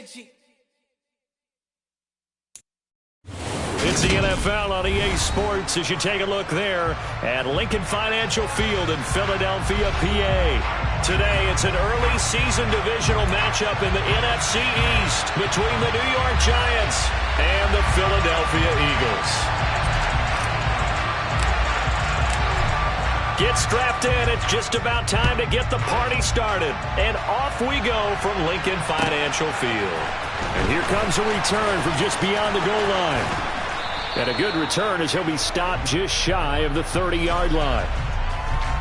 It's the NFL on EA Sports as you take a look there at Lincoln Financial Field in Philadelphia, PA. Today, it's an early season divisional matchup in the NFC East between the New York Giants and the Philadelphia Eagles. Get strapped in. It's just about time to get the party started. And off we go from Lincoln Financial Field. And here comes a return from just beyond the goal line. And a good return as he'll be stopped just shy of the 30-yard line.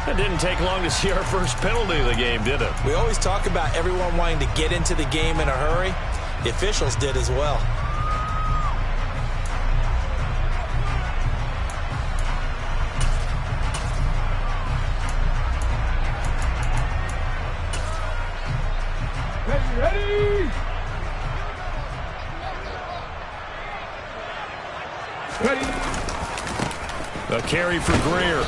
It didn't take long to see our first penalty of the game, did it? We always talk about everyone wanting to get into the game in a hurry. The officials did as well. Ready! A carry for Greer.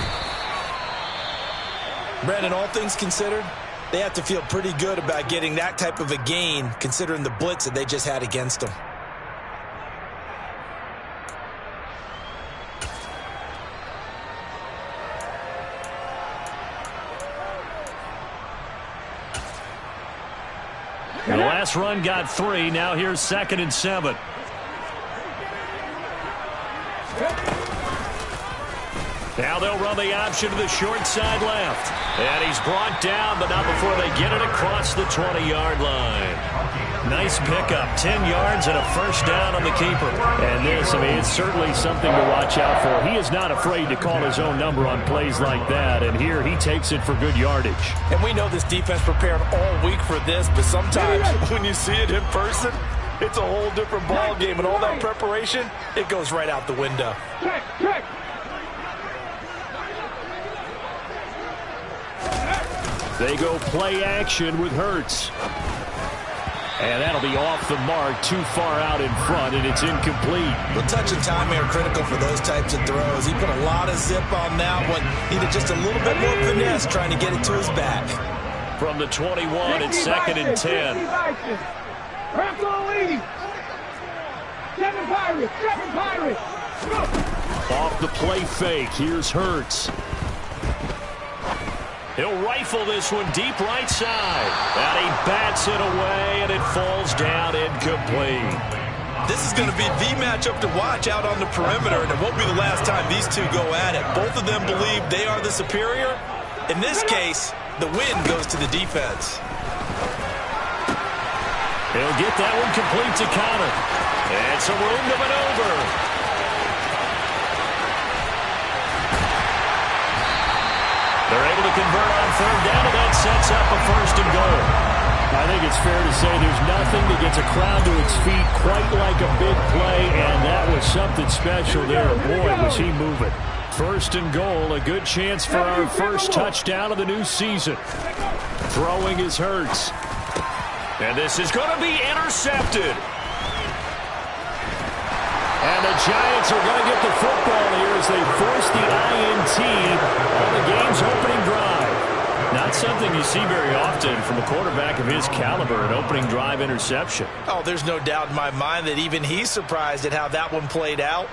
Brandon, all things considered, they have to feel pretty good about getting that type of a gain considering the blitz that they just had against them. The last run got 3. Now here's 2nd and 7. Now they'll run the option to the short side left. And he's brought down, but not before they get it across the 20-yard line. Nice pickup. 10 yards and a first down on the keeper. And this, it's certainly something to watch out for. He is not afraid to call his own number on plays like that. And here he takes it for good yardage. And we know this defense prepared all week for this, but sometimes when you see it in person, it's a whole different ball game. And all that preparation, it goes right out the window. Check. They go play action with Hurts. And that'll be off the mark, too far out in front, and it's incomplete. Well, touch and timing are critical for those types of throws. He put a lot of zip on that one. Needed just a little bit more finesse trying to get it to his back. From the 21, it's 2nd and 10. Rams on lead. Seven Pirates. Off the play fake, here's Hurts. He'll rifle this one deep right side. And he bats it away, and it falls down incomplete. This is going to be the matchup to watch out on the perimeter, and it won't be the last time these two go at it. Both of them believe they are the superior. In this case, the win goes to the defense. He'll get that one complete to Connor. And some room to maneuver. They're able to convert on 3rd down, and that sets up a 1st and goal. I think it's fair to say there's nothing that gets a crowd to its feet quite like a big play, and that was something special there. Boy, was he moving. 1st and goal, a good chance for our first touchdown of the new season. Throwing is Hurts. And this is going to be intercepted. And the Giants are going to get the football here as they force the INT on the game's opening drive. Not something you see very often from a quarterback of his caliber, an opening drive interception. Oh, there's no doubt in my mind that even he's surprised at how that one played out.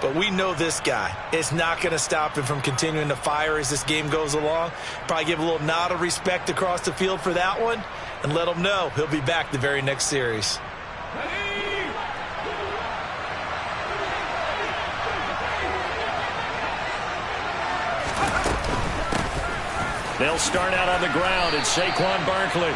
But we know this guy. It's not going to stop him from continuing to fire as this game goes along. Probably give a little nod of respect across the field for that one and let him know he'll be back the very next series. They'll start out on the ground, and Saquon Barkley.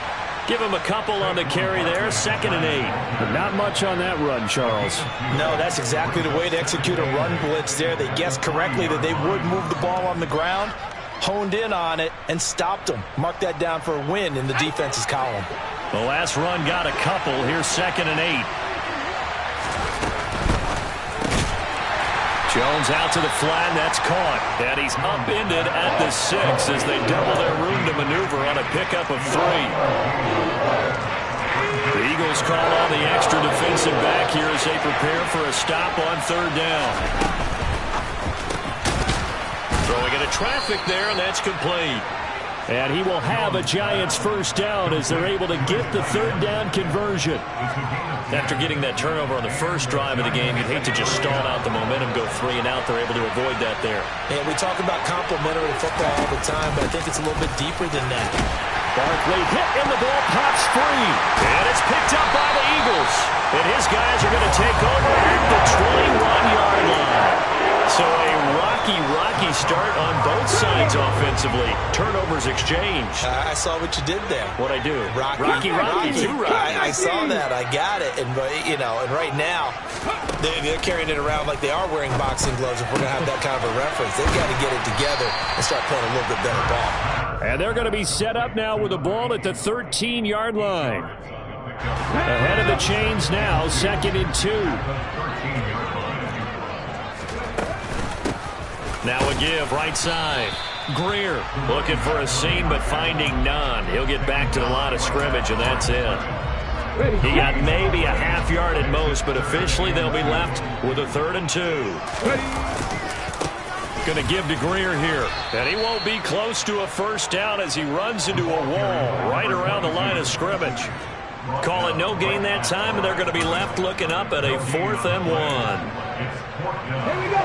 Give him a couple on the carry there, 2nd and 8. But not much on that run, Charles. No, that's exactly the way to execute a run blitz there. They guessed correctly that they would move the ball on the ground, honed in on it, and stopped them. Mark that down for a win in the defense's column. The last run got a couple. Here's 2nd and 8. Jones out to the flat, and that's caught. And he's upended at the 6 as they double their room to maneuver on a pickup of 3. The Eagles call on the extra defensive back here as they prepare for a stop on 3rd down. Throwing into traffic there, and that's complete. And he will have a Giants first down as they're able to get the third down conversion. After getting that turnover on the first drive of the game, you'd hate to just stall out the momentum, go 3 and out. They're able to avoid that there. Yeah, we talk about complementary football all the time, but I think it's a little bit deeper than that. Barkley hit and the ball pops free. And it's picked up by the Eagles. And his guys are going to take over at the 21-yard line. So a rocky start on both sides offensively. Turnovers exchanged. I saw what you did there. What'd I do? Rocky. I saw that. I got it. And, and right now, they're carrying it around like they are wearing boxing gloves. If we're going to have that kind of a reference, they've got to get it together and start playing a little bit better ball. And they're going to be set up now with the ball at the 13-yard line. Ahead of the chains now, 2nd and 2. Now a give, right side. Greer looking for a seam, but finding none. He'll get back to the line of scrimmage, and that's it. He got maybe a half yard at most, but officially they'll be left with a 3rd and 2. Going to give to Greer here. And he won't be close to a first down as he runs into a wall right around the line of scrimmage. Call it no gain that time, and they're going to be left looking up at a 4th and 1. Here we go.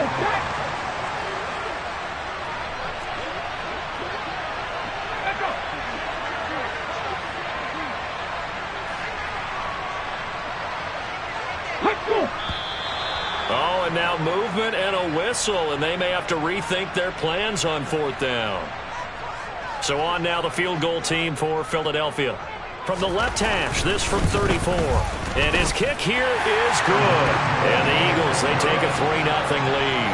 Check. Oh, and now movement and a whistle, and they may have to rethink their plans on 4th down. So on now the field goal team for Philadelphia. From the left hash, this from 34. And his kick here is good. And the Eagles, they take a 3-0 lead.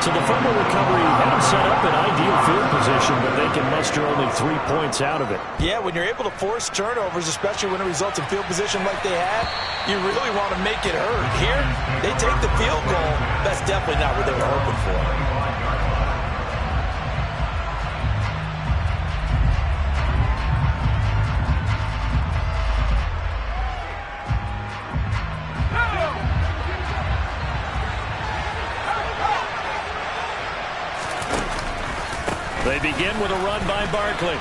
So the fumble recovery had them set up in ideal field position, but they can muster only 3 points out of it. Yeah, when you're able to force turnovers, especially when it results in field position like they had, you really want to make it hurt. Here, they take the field goal. That's definitely not what they were hoping for. They begin with a run by Barkley.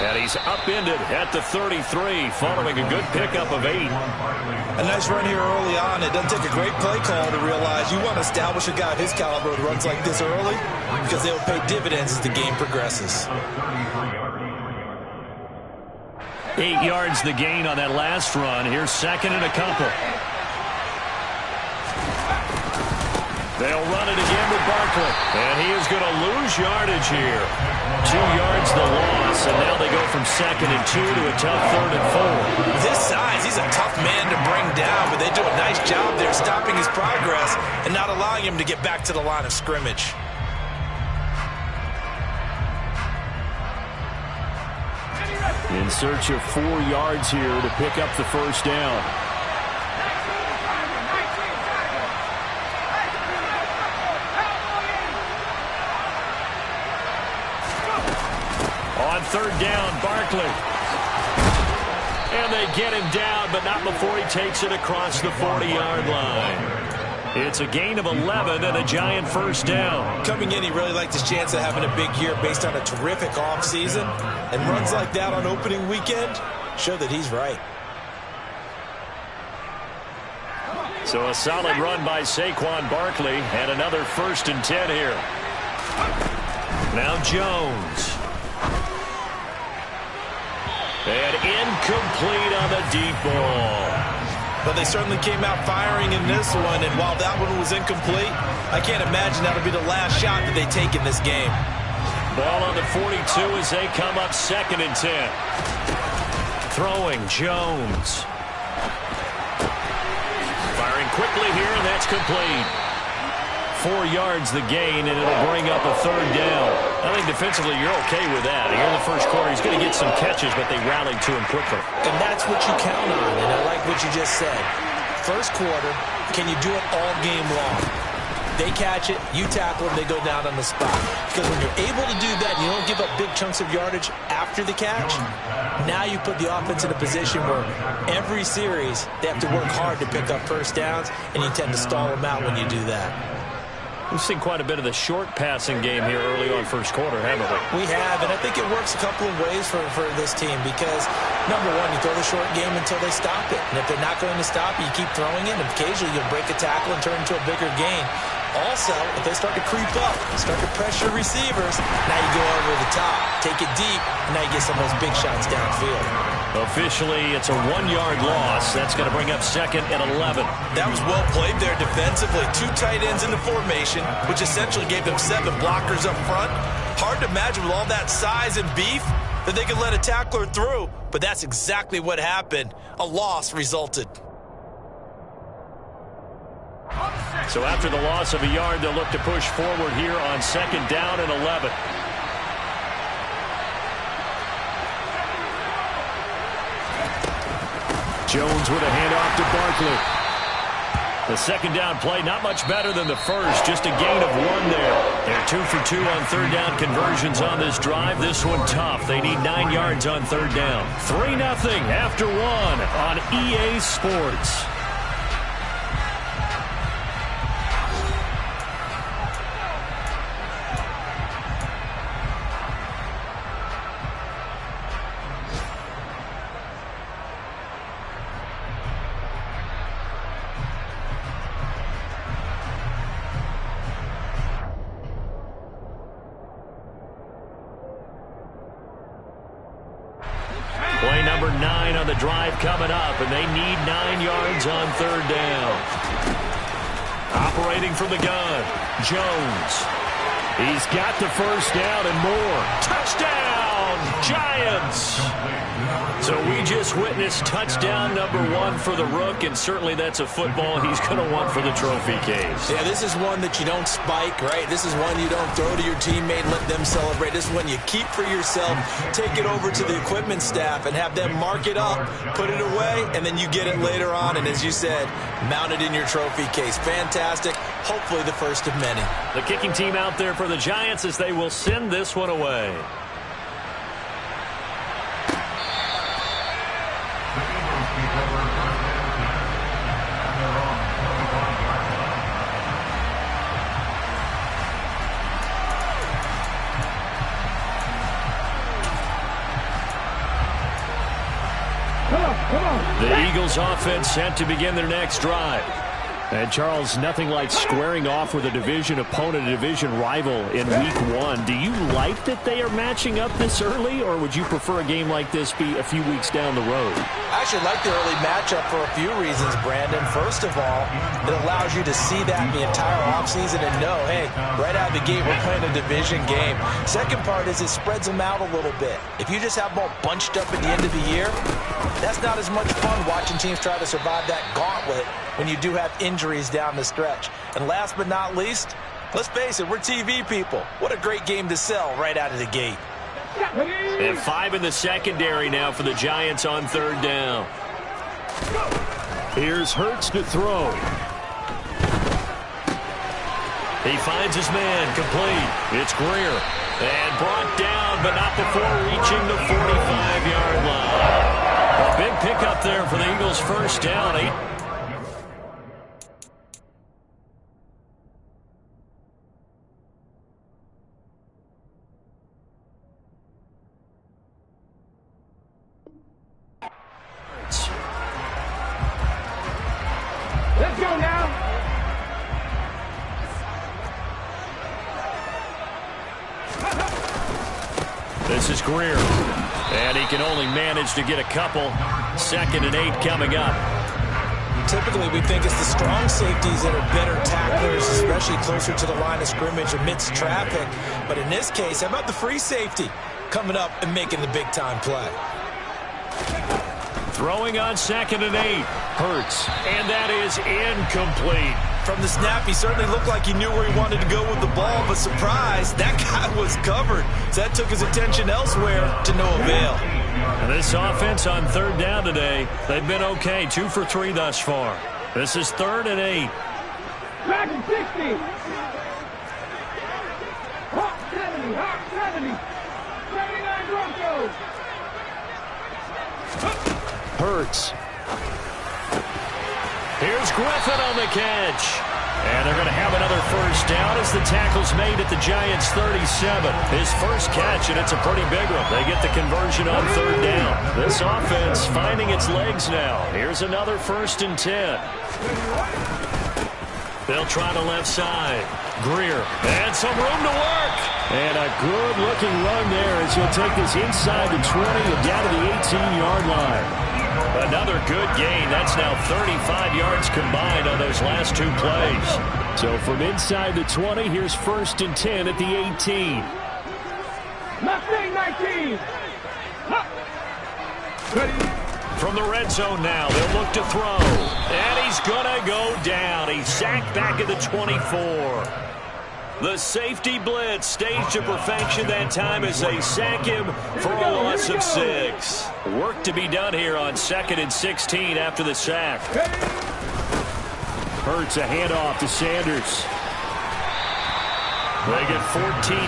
And he's upended at the 33 following a good pickup of 8. A nice run here early on. It doesn't take a great play call to realize you want to establish a guy of his caliber with runs like this early because they will pay dividends as the game progresses. 8 yards the gain on that last run. Here's 2nd and a couple. They'll run it again with Barkley. And he is going to lose yardage here. 2 yards the loss, and now they go from 2nd and 2 to a tough 3rd and 4. This size, he's a tough man to bring down, but they do a nice job there stopping his progress and not allowing him to get back to the line of scrimmage. In search of 4 yards here to pick up the first down. On 3rd down, Barkley. And they get him down, but not before he takes it across the 40-yard line. It's a gain of 11 and a Giant first down. Coming in, he really liked his chance of having a big year based on a terrific offseason. And runs like that on opening weekend show that he's right. So a solid run by Saquon Barkley and another 1st and 10 here. Now Jones. And incomplete on the deep ball. But they certainly came out firing in this one, and while that one was incomplete, I can't imagine that'll be the last shot that they take in this game. Ball on the 42 as they come up 2nd and 10. Throwing Jones. Firing quickly here, and that's complete. 4 yards the gain, and it'll bring up a 3rd down. I think defensively you're okay with that. Here in the first quarter, he's going to get some catches, but they rallied to him quickly. And that's what you count on, and I like what you just said. First quarter, can you do it all game long? They catch it, you tackle them, they go down on the spot. Because when you're able to do that, and you don't give up big chunks of yardage after the catch, now you put the offense in a position where every series they have to work hard to pick up first downs, and you tend to stall them out when you do that. We've seen quite a bit of the short passing game here early on first quarter, haven't we? We have, and I think it works a couple of ways for this team because, number one, you throw the short game until they stop it. And if they're not going to stop it, you keep throwing it, and occasionally you'll break a tackle and turn it into a bigger gain. Also, if they start to creep up, start to pressure receivers, now you go over the top, take it deep, and now you get some of those big shots downfield. Officially, it's a 1-yard loss. That's going to bring up 2nd and 11. That was well played there defensively. 2 tight ends in the formation, which essentially gave them 7 blockers up front. Hard to imagine with all that size and beef that they could let a tackler through, but that's exactly what happened. A loss resulted. So after the loss of a yard, they'll look to push forward here on 2nd down and 11. Jones with a handoff to Barkley. The 2nd down play, not much better than the first, just a gain of 1 there. They're 2 for 2 on 3rd down conversions on this drive. This one tough. They need 9 yards on 3rd down. 3-0 after 1 on EA Sports. Play number 9 on the drive coming up, and they need 9 yards on 3rd down. Operating from the gun, Jones. He's got the first down and more. Touchdown, Giants! So we just witnessed touchdown number 1 for the Rook, and certainly that's a football he's going to want for the trophy case. Yeah, this is one that you don't spike, right? This is one you don't throw to your teammate and let them celebrate. This is one you keep for yourself, take it over to the equipment staff and have them mark it up, put it away, and then you get it later on, and as you said, mount it in your trophy case. Fantastic. Hopefully the first of many. The kicking team out there for the Giants as they will send this one away. The Eagles offense set to begin their next drive. And, Charles, nothing like squaring off with a division opponent, a division rival in Week 1. Do you like that they are matching up this early, or would you prefer a game like this be a few weeks down the road? I actually like the early matchup for a few reasons, Brandon. First of all, it allows you to see that in the entire offseason and know, hey, right out of the gate, we're playing a division game. Second part is it spreads them out a little bit. If you just have them all bunched up at the end of the year, that's not as much fun watching teams try to survive that gauntlet when you do have injuries down the stretch. And last but not least, let's face it, we're TV people. What a great game to sell right out of the gate. And 5 in the secondary now for the Giants on 3rd down. Here's Hurts to throw. He finds his man, complete. It's Greer. And brought down, but not before reaching the 45-yard line. A big pickup there for the Eagles' first down. 8. Let's go now. This is Greer. And he can only manage to get a couple. 2nd and 8 coming up. Typically, we think it's the strong safeties that are better tacklers, especially closer to the line of scrimmage amidst traffic. But in this case, how about the free safety coming up and making the big-time play? Throwing on 2nd and 8. Hurts. And that is incomplete. From the snap, he certainly looked like he knew where he wanted to go with the ball, but surprise, that guy was covered. So that took his attention elsewhere to no avail. And this offense on 3rd down today, they've been okay. 2 for 3 thus far. This is 3rd and 8. Back in 60. Hawk 70. Hawk 70. 79 Broncos. Hurts. Here's Griffin on the catch. And they're going to have another first down as the tackle's made at the Giants' 37. His first catch, and it's a pretty big one. They get the conversion on third down. This offense finding its legs now. Here's another 1st and 10. They'll try the left side. Greer, and some room to work. And a good-looking run there as he'll take this inside the 20 and down to the 18-yard line. Another good gain. That's now 35 yards combined on those last 2 plays. So from inside the 20, here's 1st and 10 at the 18. Mustang 19. From the red zone now, they'll look to throw. And he's going to go down. He's sacked back at the 24. The safety blitz staged to perfection that time as they sack him for a loss of 6. Work to be done here on 2nd and 16 after the sack. Hurts a handoff to Sanders. They get 14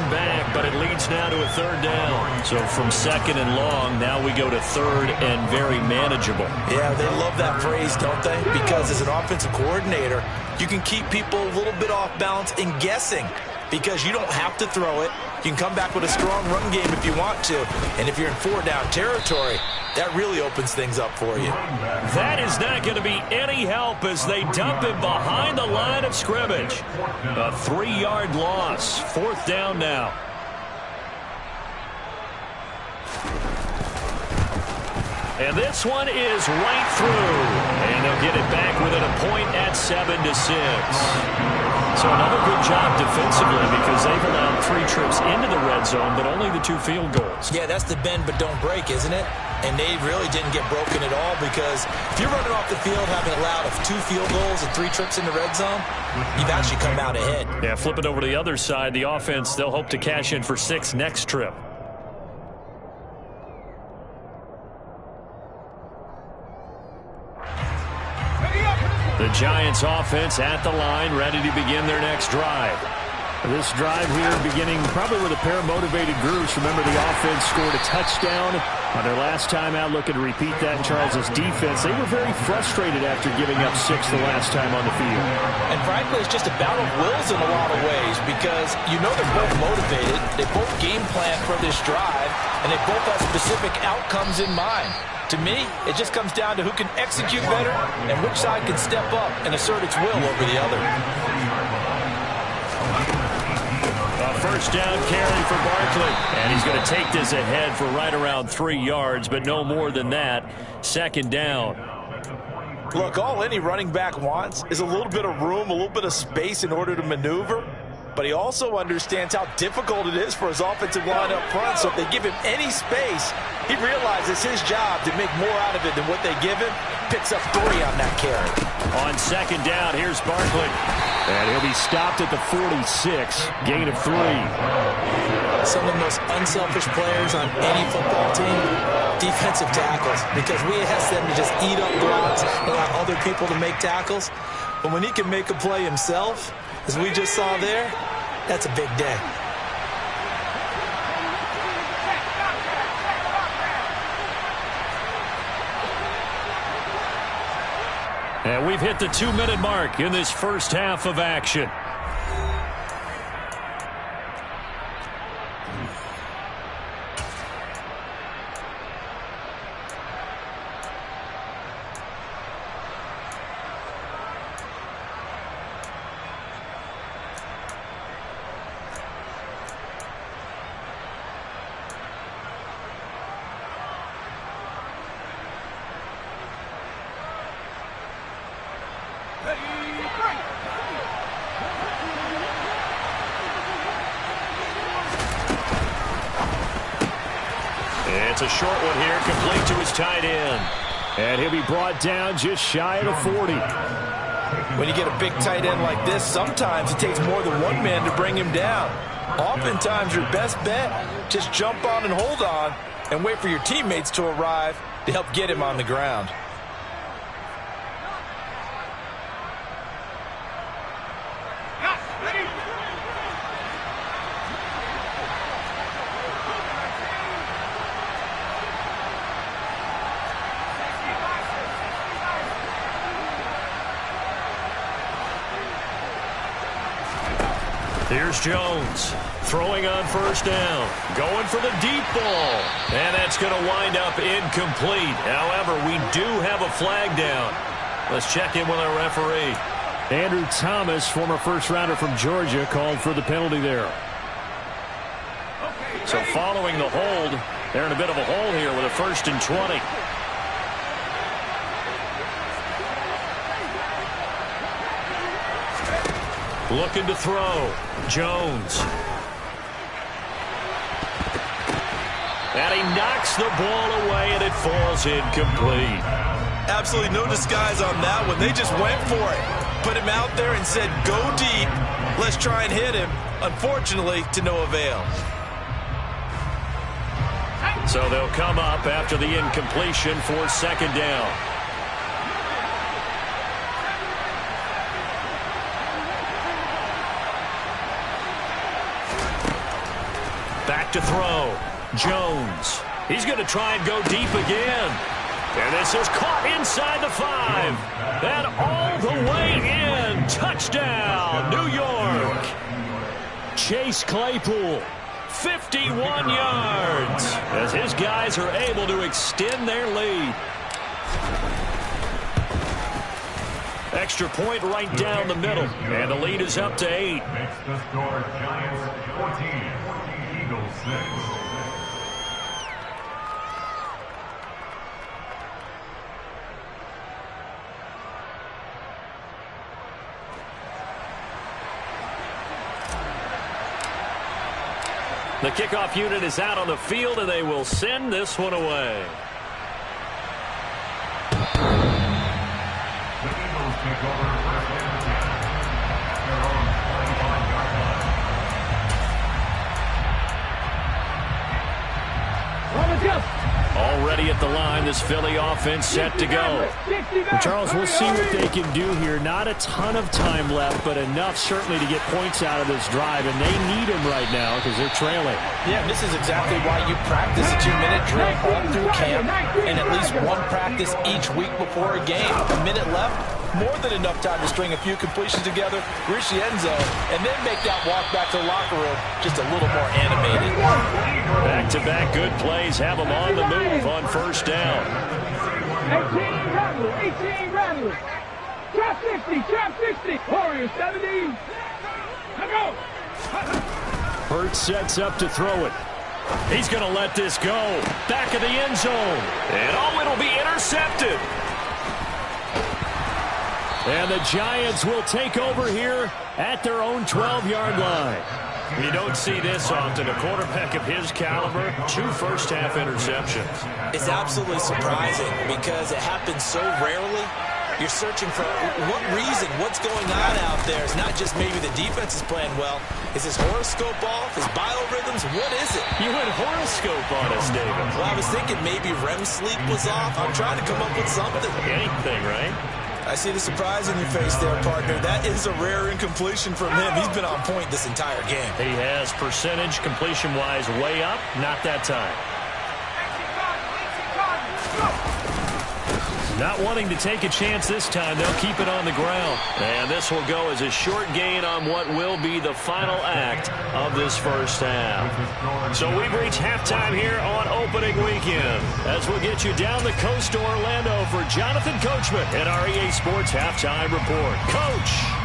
back, but it leads now to a 3rd down. So from 2nd and long, now we go to 3rd and very manageable. Yeah, they love that phrase, don't they? Because as an offensive coordinator, you can keep people a little bit off balance in guessing because you don't have to throw it. You can come back with a strong run game if you want to. And if you're in 4-down territory, that really opens things up for you. That is not going to be any help as they dump him behind the line of scrimmage. A 3-yard loss. 4th down now. And this one is right through. And they'll get it back within a point at 7-6. So another good job defensively because they've allowed 3 trips into the red zone, but only the 2 field goals. Yeah, that's the bend but don't break, isn't it? And they really didn't get broken at all because if you're running off the field having allowed 2 field goals and 3 trips in the red zone, you've actually come out ahead. Yeah, flip it over to the other side. The offense, they'll hope to cash in for 6 next trip. The Giants offense at the line, ready to begin their next drive. This drive here beginning probably with a pair of motivated groups. Remember, the offense scored a touchdown on their last time out. Looking to repeat that in Charles' defense. They were very frustrated after giving up 6 the last time on the field. And frankly, it's just a battle of wills in a lot of ways because you know they're both motivated. They both game plan for this drive, and they both have specific outcomes in mind. To me, it just comes down to who can execute better and which side can step up and assert its will over the other. A 1st down carry for Barkley. And he's going to take this ahead for right around 3 yards, but no more than that. 2nd down. Look, all any running back wants is a little bit of room, a little bit of space in order to maneuver. But he also understands how difficult it is for his offensive line up front. So if they give him any space, he realizes it's his job to make more out of it than what they give him. Picks up 3 on that carry. On 2nd down, here's Barkley. And he'll be stopped at the 46. Gain of 3. Some of the most unselfish players on any football team, defensive tackles. Because we ask them to just eat up blocks, allow other people to make tackles. But when he can make a play himself, as we just saw there, that's a big day. And we've hit the 2-minute mark in this first half of action. It's a short one here, complete to his tight end. And he'll be brought down just shy of the 40. When you get a big tight end like this, sometimes it takes more than one man to bring him down. Oftentimes, your best bet, just jump on and hold on and wait for your teammates to arrive to help get him on the ground. Here's Jones throwing on first down, going for the deep ball, and that's going to wind up incomplete. However, we do have a flag down. Let's check in with our referee. Andrew Thomas, former first-rounder from Georgia, called for the penalty there. So following the hold, they're in a bit of a hole here with a 1st and 20. Looking to throw. Jones. And he knocks the ball away, and it falls incomplete. Absolutely no disguise on that one. They just went for it. Put him out there and said, go deep. Let's try and hit him. Unfortunately, to no avail. So they'll come up after the incompletion for 2nd down. Back to throw. Jones. He's going to try and go deep again. And this is caught inside the 5. And all the way in. Touchdown, New York. Chase Claypool, 51 yards. As his guys are able to extend their lead. Extra point right down the middle. And the lead is up to 8. Makes the score Giants 14, Eagles 6. The kickoff unit is out on the field, and they will send this one away. The Eagles take over first and 10. Their own 25-yard line. already at the line. This Philly offense set to go. And Charles, we'll see what they can do here. Not a ton of time left, but enough certainly to get points out of this drive, and they need them right now because they're trailing. Yeah, this is exactly why you practice a 2-minute drill all through camp and at least one practice each week before a game. A minute left, more than enough time to string a few completions together, reach the end zone, and then make that walk back to the locker room just a little more animated. Back-to-back good plays have them on the move on first down. 18 Rattler. Trap 60, trap 60. Warriors 70. Let's go. Hurts sets up to throw it. He's going to let this go. Back of the end zone. And it'll be intercepted. And the Giants will take over here at their own 12-yard line. You don't see this often. A quarterback of his caliber, 2 first-half interceptions. It's absolutely surprising because it happens so rarely. You're searching for what reason, what's going on out there. It's not just maybe the defense is playing well. Is his horoscope off? His biorhythms? What is it? You went horoscope on us, David. Well, I was thinking maybe REM sleep was off. I'm trying to come up with something. Anything, right? I see the surprise in your face there, partner. That is a rare incompletion from him. He's been on point this entire game. He has percentage completion-wise way up. Not that time. Not wanting to take a chance this time. They'll keep it on the ground. And this will go as a short gain on what will be the final act of this first half. So we've reached halftime here on opening weekend, as we'll get you down the coast to Orlando for Jonathan Coachman at our EA Sports Halftime Report. Coach!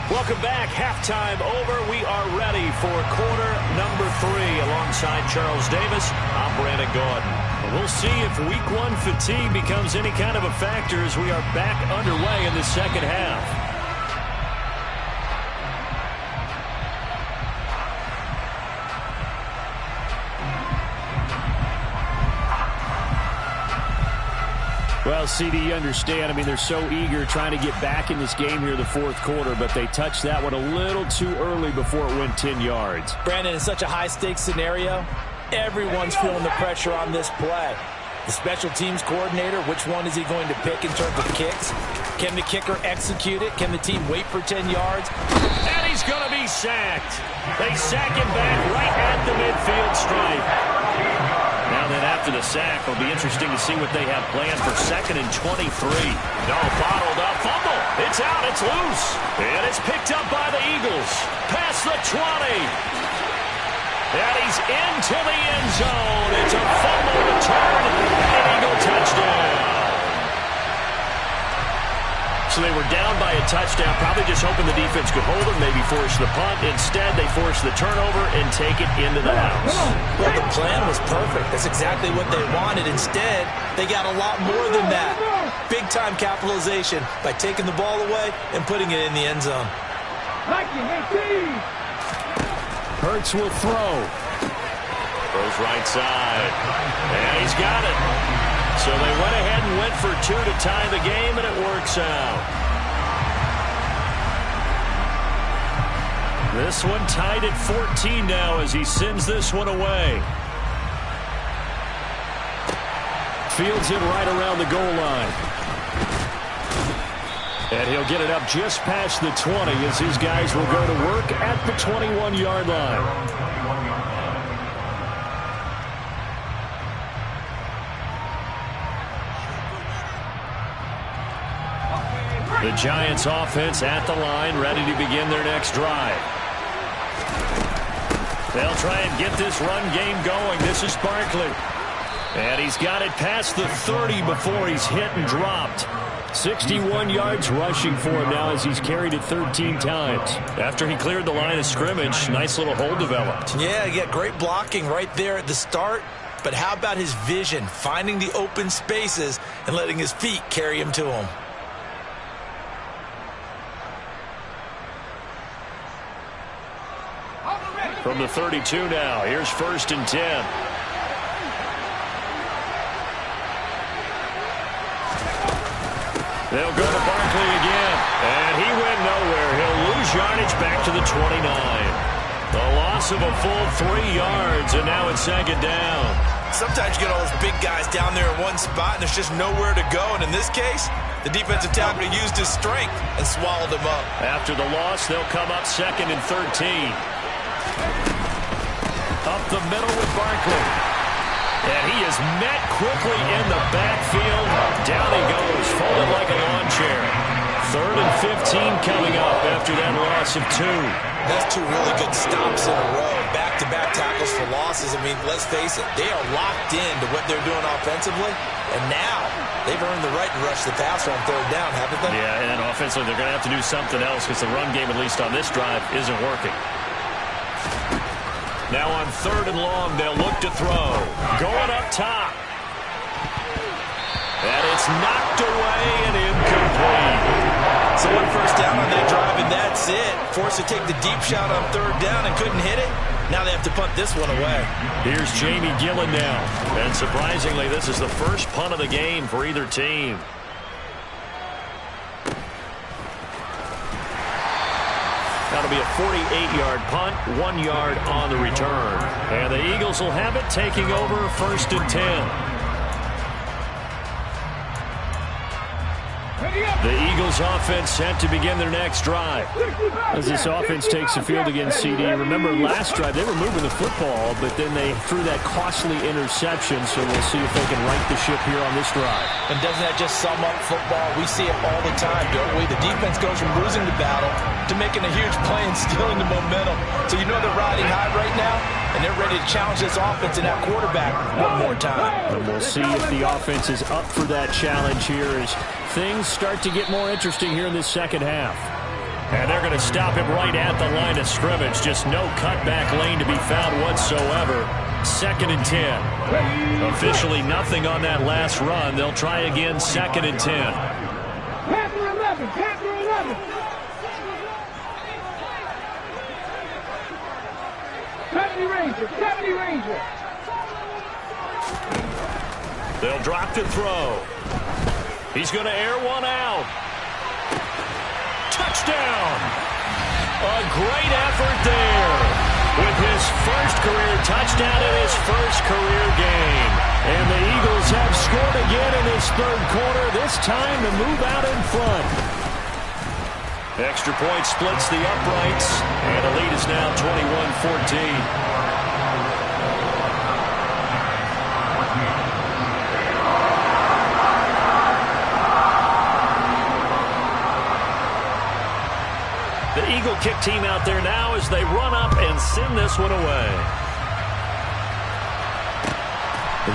Welcome back. Halftime over. We are ready for quarter number 3. Alongside Charles Davis, I'm Brandon Gaudin. We'll see if week 1 fatigue becomes any kind of a factor as we are back underway in the second half. Well, CD, you understand. I mean, they're so eager trying to get back in this game here in the fourth quarter, but they touched that one a little too early before it went 10 yards. Brandon, in such a high-stakes scenario, everyone's feeling the pressure on this play. The special teams coordinator, which one is he going to pick in terms of kicks? Can the kicker execute it? Can the team wait for 10 yards? And he's going to be sacked. They sack him back right at the midfield stripe. Now then, after the sack, it'll be interesting to see what they have planned for 2nd and 23. No, bottled up, fumble. It's out, it's loose. And it's picked up by the Eagles. Past the 20. And he's into the end zone. It's a fumble return. An Eagle touchdown. So they were down by a touchdown, probably just hoping the defense could hold them, maybe force the punt. Instead, they force the turnover and take it into the house. Well, the plan was perfect. That's exactly what they wanted. Instead, they got a lot more than that. Big-time capitalization by taking the ball away and putting it in the end zone. Hurts will throw. Throws right side. And he's got it. So they went ahead and went for 2 to tie the game, and it works out. This one tied at 14 now as he sends this one away. Fields it right around the goal line. And he'll get it up just past the 20 as his guys will go to work at the 21-yard line. The Giants offense at the line, ready to begin their next drive. They'll try and get this run game going. This is Barkley. And he's got it past the 30 before he's hit and dropped. 61 yards rushing for him now as he's carried it 13 times. After he cleared the line of scrimmage, nice little hole developed. Yeah, great blocking right there at the start. But how about his vision, finding the open spaces and letting his feet carry him to him? From the 32 now, here's 1st and 10. They'll go to Barkley again, and he went nowhere. He'll lose yardage back to the 29. The loss of a full 3 yards, and now it's 2nd down. Sometimes you get all those big guys down there in one spot, and there's just nowhere to go. And in this case, the defensive tackle used his strength and swallowed him up. After the loss, they'll come up 2nd and 13. Up the middle with Barkley. And he is met quickly in the backfield. Down he goes, folded like a lawn chair. 3rd and 15 coming up after that loss of 2. That's 2 really good stops in a row. Back-to-back tackles for losses. I mean, let's face it, they are locked into what they're doing offensively. And now they've earned the right to rush the passer on 3rd down, haven't they? Yeah, and offensively they're going to have to do something else because the run game, at least on this drive, isn't working. Now on 3rd and long, they'll look to throw. Going up top. And it's knocked away and incomplete. So 1 first down on that drive, and that's it. Forced to take the deep shot on 3rd down and couldn't hit it. Now they have to punt this one away. Here's Jamie Gillen now. And surprisingly, this is the first punt of the game for either team. That'll be a 48-yard punt, 1 yard on the return. And the Eagles will have it, taking over 1st and 10. The Eagles offense set to begin their next drive. As this offense takes the field against CD, remember last drive they were moving the football, but then they threw that costly interception, so we'll see if they can right the ship here on this drive. And doesn't that just sum up football? We see it all the time, don't we? The defense goes from losing the battle to making a huge play and stealing the momentum. So you know they're riding high right now, and they're ready to challenge this offense and that quarterback one more time. And we'll see if the offense is up for that challenge here as things start to get more interesting here in this second half. And they're going to stop him right at the line of scrimmage. Just no cutback lane to be found whatsoever. 2nd and 10. Officially nothing on that last run. They'll try again 2nd and 10. Panther 11, Panther 11. Deputy Ranger. They'll drop to throw. He's going to air one out. Touchdown! A great effort there with his first career touchdown in his first career game. And the Eagles have scored again in this third quarter, this time to move out in front. Extra point splits the uprights, and the lead is now 21-14. The Eagle kick team out there now as they run up and send this one away.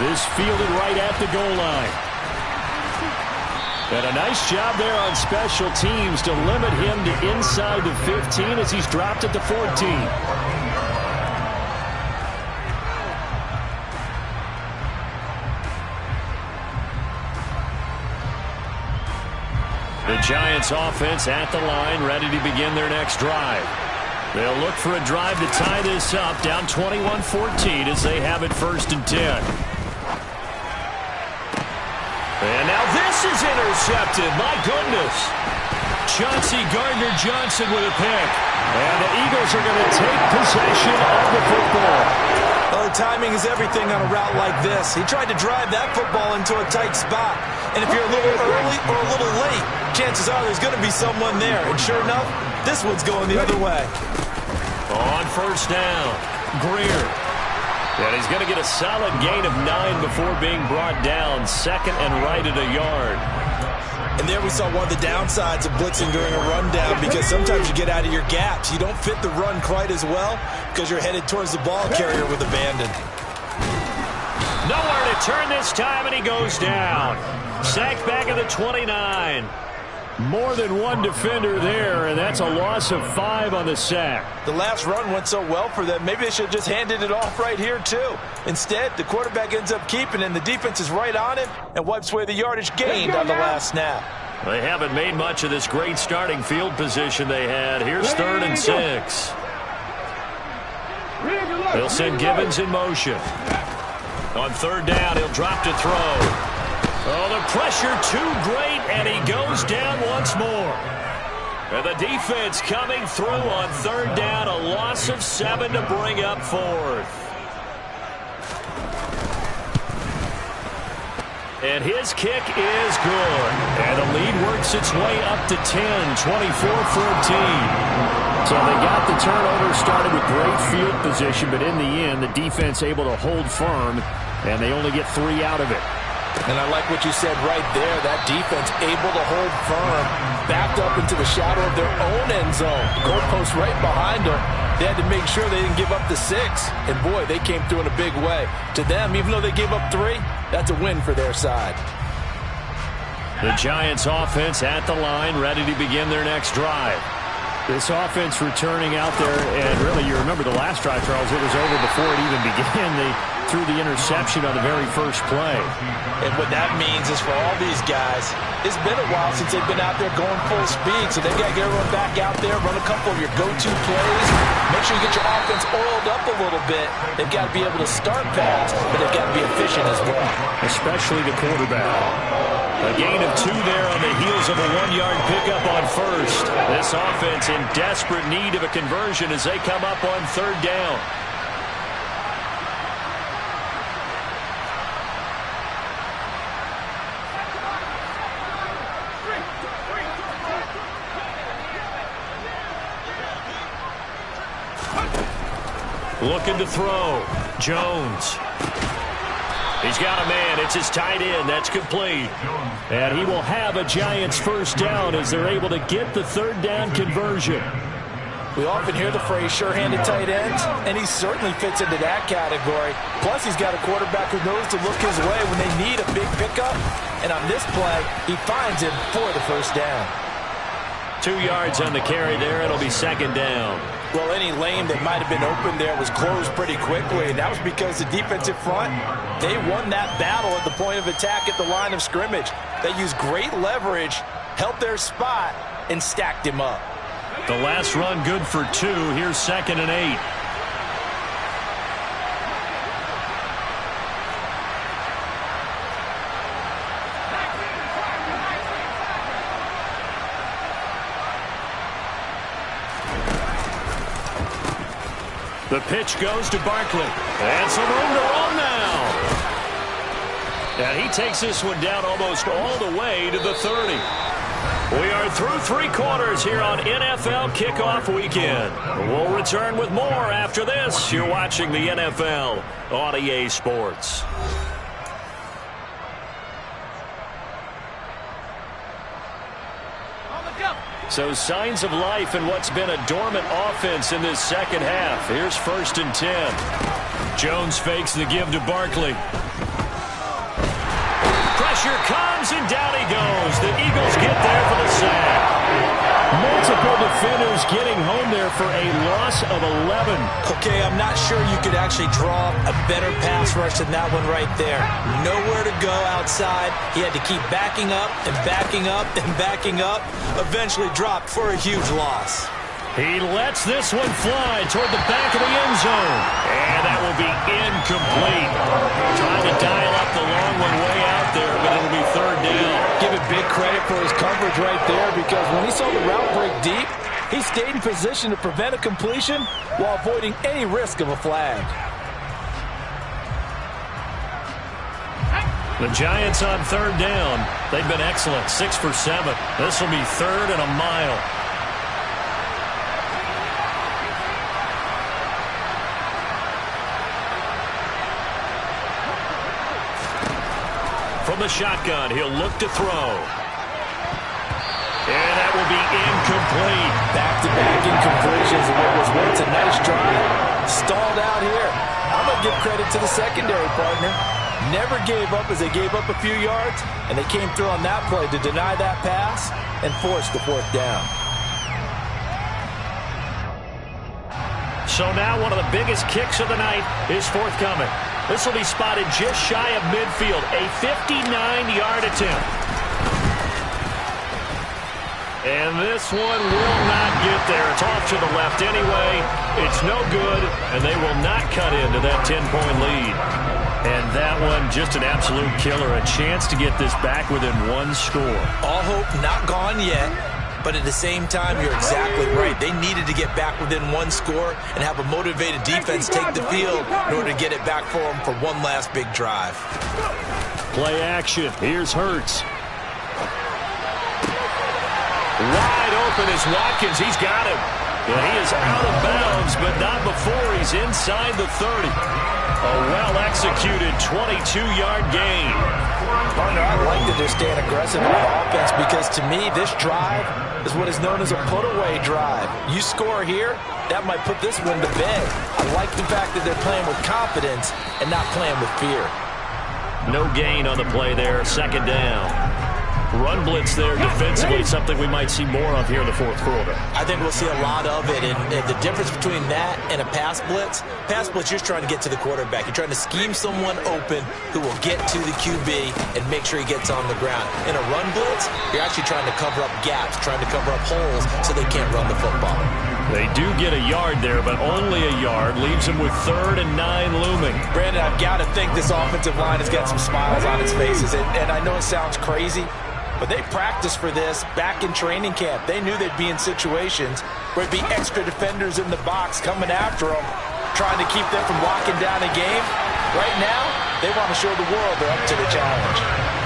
This fielded right at the goal line. And a nice job there on special teams to limit him to inside the 15 as he's dropped at the 14. The Giants offense at the line, ready to begin their next drive. They'll look for a drive to tie this up, down 21-14 as they have it 1st and 10. And now this is intercepted. My goodness. Chauncey Gardner-Johnson with a pick. And the Eagles are going to take possession of the football. Oh, timing is everything on a route like this. He tried to drive that football into a tight spot. And if you're a little early or a little late, chances are there's going to be someone there. And sure enough, this one's going the other way. On 1st down, Greer. And he's going to get a solid gain of 9 before being brought down. 2nd and right at a yard. And there we saw one of the downsides of blitzing during a rundown, because sometimes you get out of your gaps. You don't fit the run quite as well because you're headed towards the ball carrier with abandon. Nowhere to turn this time, and he goes down. Sacked back at the 29. More than one defender there, and that's a loss of 5 on the sack. The last run went so well for them. Maybe they should have just handed it off right here, too. Instead, the quarterback ends up keeping it, and the defense is right on him and wipes away the yardage gained on the last snap. They haven't made much of this great starting field position they had. Here's 3rd and 6. They'll send Gibbons in motion. On 3rd down, he'll drop to throw. Oh, the pressure too great, and he goes down once more. And the defense coming through on 3rd down, a loss of 7 to bring up 4th. And his kick is good. And the lead works its way up to 10, 24-14. So they got the turnover, started with great field position, but in the end, the defense able to hold firm, and they only get 3 out of it. And I like what you said right there. That defense able to hold firm, backed up into the shadow of their own end zone. Goalpost right behind them. They had to make sure they didn't give up the 6. And, boy, they came through in a big way. To them, even though they gave up 3, that's a win for their side. The Giants offense at the line, ready to begin their next drive. This offense returning out there, and really, you remember the last drive, Charles, it was over before it even began. They threw the interception on the very first play. And what that means is for all these guys, it's been a while since they've been out there going full speed, so they've got to get everyone back out there, run a couple of your go-to plays, make sure you get your offense oiled up a little bit. They've got to be able to start fast, but they've got to be efficient as well. Especially the quarterback. A gain of 2 there on the heels of a 1-yard pickup on 1st. This offense in desperate need of a conversion as they come up on 3rd down. Looking to throw. Jones. He's got a man. It's his tight end. That's complete. And he will have a Giants 1st down as they're able to get the 3rd down conversion. We often hear the phrase sure-handed tight ends, and he certainly fits into that category. Plus, he's got a quarterback who knows to look his way when they need a big pickup. And on this play, he finds him for the 1st down. 2 yards on the carry there. It'll be 2nd down. Well, any lane that might have been open there was closed pretty quickly, and that was because the defensive front, they won that battle at the point of attack at the line of scrimmage. They used great leverage, held their spot, and stacked him up. The last run good for 2. Here's 2nd and 8. The pitch goes to Barkley. And some room to run now. And he takes this one down almost all the way to the 30. We are through 3 quarters here on NFL Kickoff Weekend. We'll return with more after this. You're watching the NFL on EA Sports. So signs of life in what's been a dormant offense in this second half. Here's 1st and 10. Jones fakes the give to Barkley. Pressure comes, and down he goes. The Eagles get there for the sack. Multiple defenders getting home there for a loss of 11. Okay, I'm not sure you could actually draw a better pass rush than that one right there. Nowhere to go outside. He had to keep backing up and backing up and backing up. Eventually dropped for a huge loss. He lets this one fly toward the back of the end zone. And that will be incomplete. Trying to dial up the long one way out there, but it'll be 3rd down. Give it big credit for his coverage right there, because when he saw the route break deep, he stayed in position to prevent a completion while avoiding any risk of a flag. The Giants on 3rd down. They've been excellent, 6 for 7. This will be 3rd and a mile. From the shotgun, he'll look to throw. And that will be incomplete. Back-to-back incompletions of what was once a nice drive. Stalled out here. I'm going to give credit to the secondary partner. Never gave up as they gave up a few yards, and they came through on that play to deny that pass and force the 4th down. So now one of the biggest kicks of the night is forthcoming. This will be spotted just shy of midfield, a 59-yard attempt. And this one will not get there. It's off to the left anyway. It's no good, and they will not cut into that 10-point lead. And that one, just an absolute killer. A chance to get this back within 1 score. All hope not gone yet. But at the same time, you're exactly right. They needed to get back within 1 score and have a motivated defense take the field in order to get it back for them for one last big drive. Play action. Here's Hurts. Wide open is Watkins. He's got him. And he is out of bounds, but not before he's inside the 30. A well-executed 22-yard gain. Partner, I like that they're staying aggressive in the offense, because to me, this drive is what is known as a put-away drive. You score here, that might put this one to bed. I like the fact that they're playing with confidence and not playing with fear. No gain on the play there, 2nd down. Run blitz there defensively, something we might see more of here in the 4th quarter. I think we'll see a lot of it, and the difference between that and a pass blitz, you're just trying to get to the quarterback. You're trying to scheme someone open who will get to the QB and make sure he gets on the ground. In a run blitz, you're actually trying to cover up gaps, trying to cover up holes so they can't run the football. They do get a yard there, but only a yard. Leaves them with 3rd and 9 looming. Brandon, I've got to think this offensive line has got some smiles on its faces, and I know it sounds crazy, but they practiced for this back in training camp. They knew they'd be in situations where there'd be extra defenders in the box coming after them, trying to keep them from locking down a game. Right now, they want to show the world they're up to the challenge.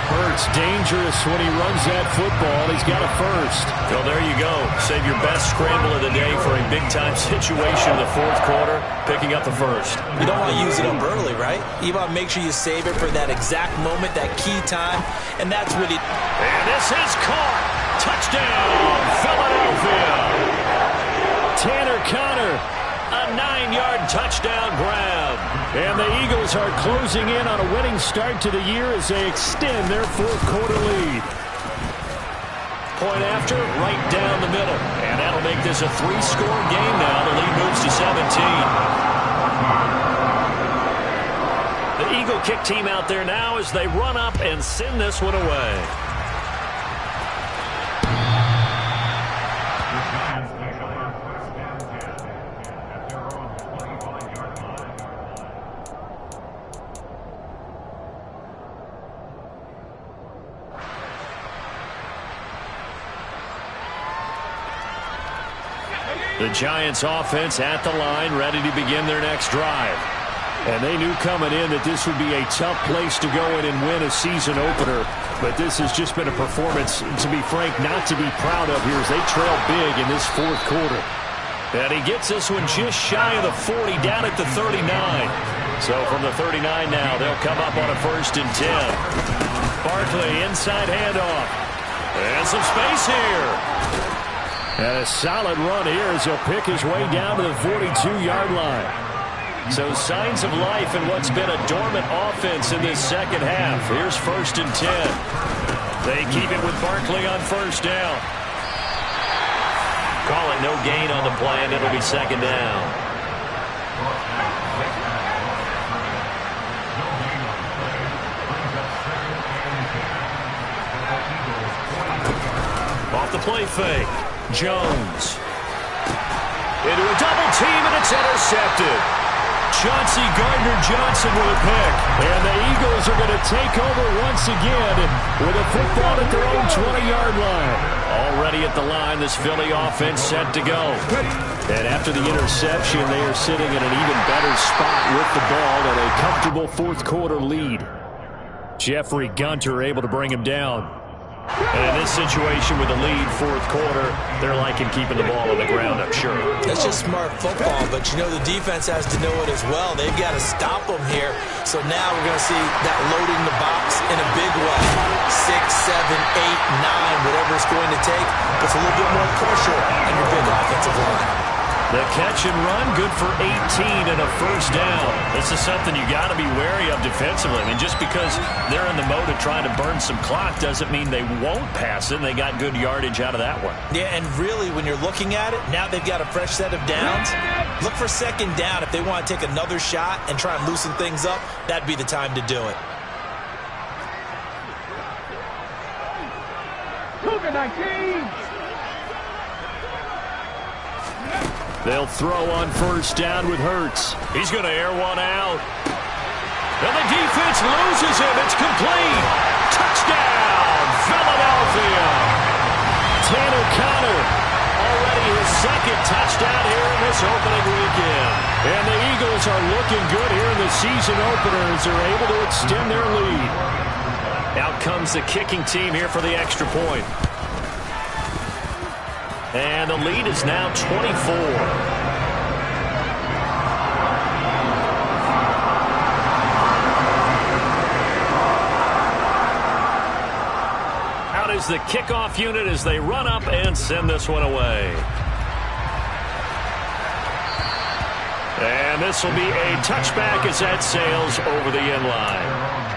Hurts dangerous when he runs that football. He's got a 1st. Well, there you go. Save your best scramble of the day for a big-time situation in the 4th quarter, picking up the 1st. You don't want to use it up early, right? You want to make sure you save it for that exact moment, that key time, and that's really... And this is caught. Touchdown, Philadelphia. Tanner Conner. A 9-yard touchdown grab. And the Eagles are closing in on a winning start to the year as they extend their 4th quarter lead. Point after, right down the middle. And that'll make this a 3-score game now. The lead moves to 17. The Eagle kick team out there now as they run up and send this one away. The Giants offense at the line, ready to begin their next drive. And they knew coming in that this would be a tough place to go in and win a season opener. But this has just been a performance, to be frank, not to be proud of here as they trail big in this fourth quarter. And he gets this one just shy of the 40, down at the 39. So from the 39 now, they'll come up on a 1st and 10. Barkley, inside handoff. And some space here. And a solid run here as he'll pick his way down to the 42-yard line. So signs of life in what's been a dormant offense in this second half. Here's 1st and 10. They keep it with Barkley on 1st down. Call it no gain on the play, and it'll be 2nd down. Off the play fake. Jones. Into a double team, and it's intercepted. Chauncey Gardner-Johnson with a pick. And the Eagles are going to take over once again with a football at their own 20-yard line. Already at the line, this Philly offense set to go. And after the interception, they are sitting in an even better spot with the ball and a comfortable fourth quarter lead. Jeffrey Gunter able to bring him down. And in this situation with the lead, fourth quarter, they're liking keeping the ball on the ground, I'm sure. That's just smart football, but you know the defense has to know it as well. They've got to stop them here. So now we're going to see that loading the box in a big way. 6, 7, 8, 9, whatever it's going to take, puts a little bit more pressure on your big offensive line. The catch and run, good for 18 and a 1st down. This is something you got to be wary of defensively. I mean, just because they're in the mode of trying to burn some clock doesn't mean they won't pass it, and they got good yardage out of that one. Yeah, and really, when you're looking at it, now they've got a fresh set of downs. Look for 2nd down. If they want to take another shot and try and loosen things up, that'd be the time to do it. Cougar 19. They'll throw on 1st down with Hurts. He's going to air one out. And the defense loses him. It's complete. Touchdown, Philadelphia. Tanner Conner, already his 2nd touchdown here in this opening weekend. And the Eagles are looking good here in the season opener as they're able to extend their lead. Out comes the kicking team here for the extra point. And the lead is now 24. Out is the kickoff unit as they run up and send this one away. And this will be a touchback as that sails over the end line.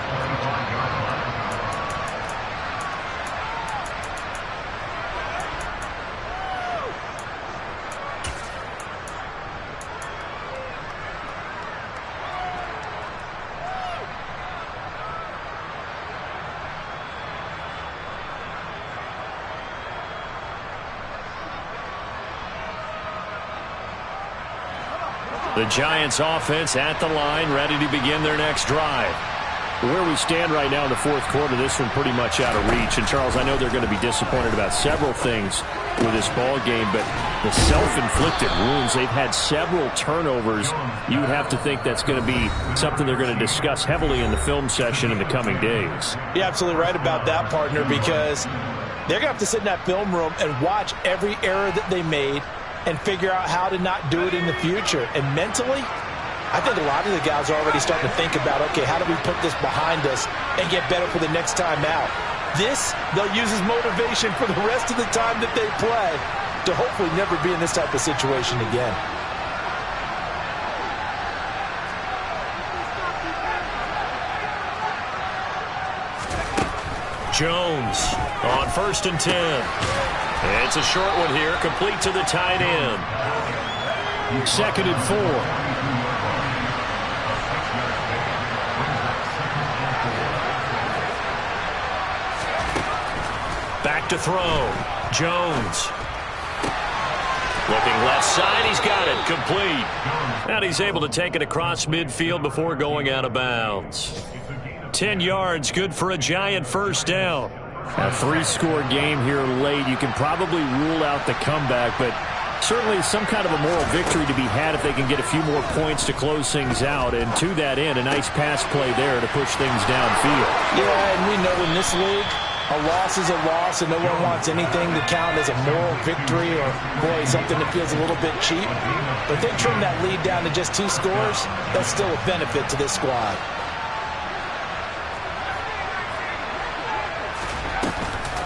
The Giants offense at the line, ready to begin their next drive. Where we stand right now in the fourth quarter, this one pretty much out of reach. And, Charles, I know they're going to be disappointed about several things with this ball game, but the self-inflicted wounds, they've had several turnovers. You would have to think that's going to be something they're going to discuss heavily in the film session in the coming days. You're absolutely right about that, partner, because they're going to have to sit in that film room and watch every error that they made and figure out how to not do it in the future. And mentally, I think a lot of the guys are already starting to think about, okay, how do we put this behind us and get better for the next time out? This, they'll use as motivation for the rest of the time that they play to hopefully never be in this type of situation again. Jones on 1st and 10. It's a short one here, complete to the tight end. 2nd and 4. Back to throw. Jones. Looking left side, he's got it, complete. And he's able to take it across midfield before going out of bounds. 10 yards, good for a Giant 1st down. A 3-score game here late. You can probably rule out the comeback, but Certainly some kind of a moral victory to be had if they can get a few more points to close things out. And to that end, a nice pass play there to push things downfield. Yeah, and we know in this league, a loss is a loss, and no one wants anything to count as a moral victory or, boy, something that feels a little bit cheap. But if they trim that lead down to just 2 scores, that's still a benefit to this squad.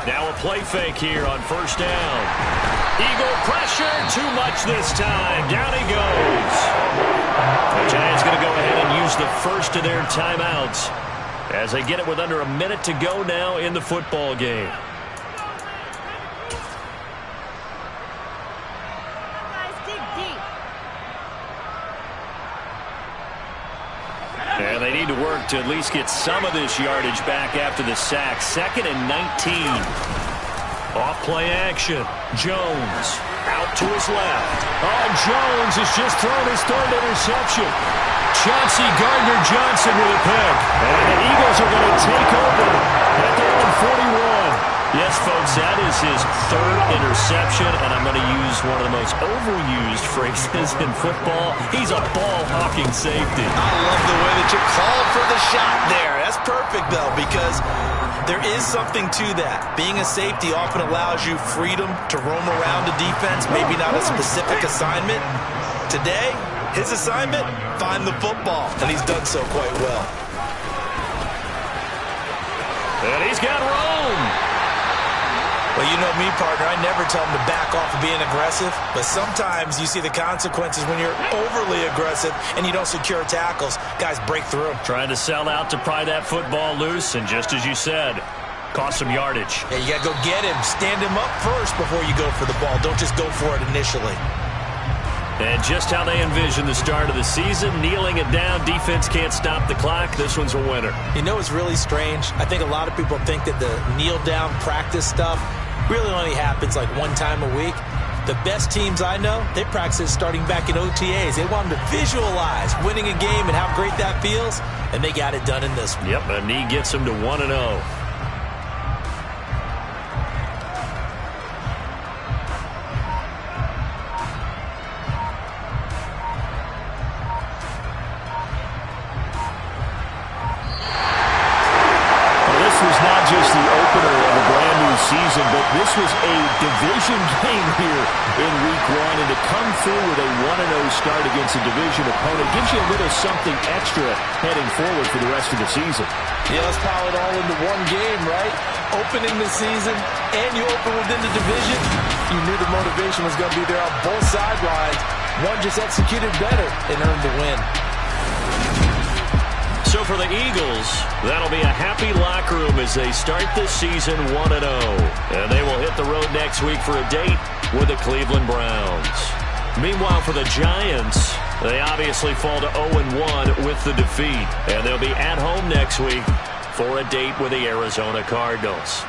Now a play fake here on first down. Eagle pressure, too much this time. Down he goes. The Giants going to go ahead and use the first of their timeouts as they get it with under a minute to go now in the football game. And they need to work to at least get some of this yardage back after the sack. 2nd and 19. Off play action. Jones out to his left. Oh, Jones has just thrown his 3rd interception. Chauncey Gardner-Johnson with a pick. And the Eagles are going to take over at their own 41. Yes, folks, that is his 3rd interception, and I'm going to use one of the most overused phrases in football. He's a ball-hawking safety. I love the way that you called for the shot there. That's perfect, though, because there is something to that. Being a safety often allows you freedom to roam around a defense, maybe not a specific assignment. Today, his assignment, find the football, and he's done so quite well. And he's got room. Well, you know me, partner. I never tell them to back off of being aggressive, but sometimes you see the consequences when you're overly aggressive and you don't secure tackles. Guys break through. Trying to sell out to pry that football loose, and just as you said, cost some yardage. Yeah, you got to go get him. Stand him up first before you go for the ball. Don't just go for it initially. And just how they envision the start of the season, kneeling it down, defense can't stop the clock. This one's a winner. You know, it's really strange. I think a lot of people think that the kneel-down practice stuff really only happens like 1 time a week. The best teams I know, they practice starting back in OTAs. They want them to visualize winning a game and how great that feels, and they got it done in this one. Yep, a knee gets them to 1-0. Just the opener of a brand new season, but this was a division game here in week 1, and to come through with a 1-0 start against a division opponent gives you a little something extra heading forward for the rest of the season. Yeah, let's pile it all into one game, right? Opening the season, and you open within the division. You knew the motivation was going to be there on both sidelines. One just executed better and earned the win. So for the Eagles, that'll be a happy locker room as they start this season 1-0. And they will hit the road next week for a date with the Cleveland Browns. Meanwhile, for the Giants, they obviously fall to 0-1 with the defeat. And they'll be at home next week for a date with the Arizona Cardinals.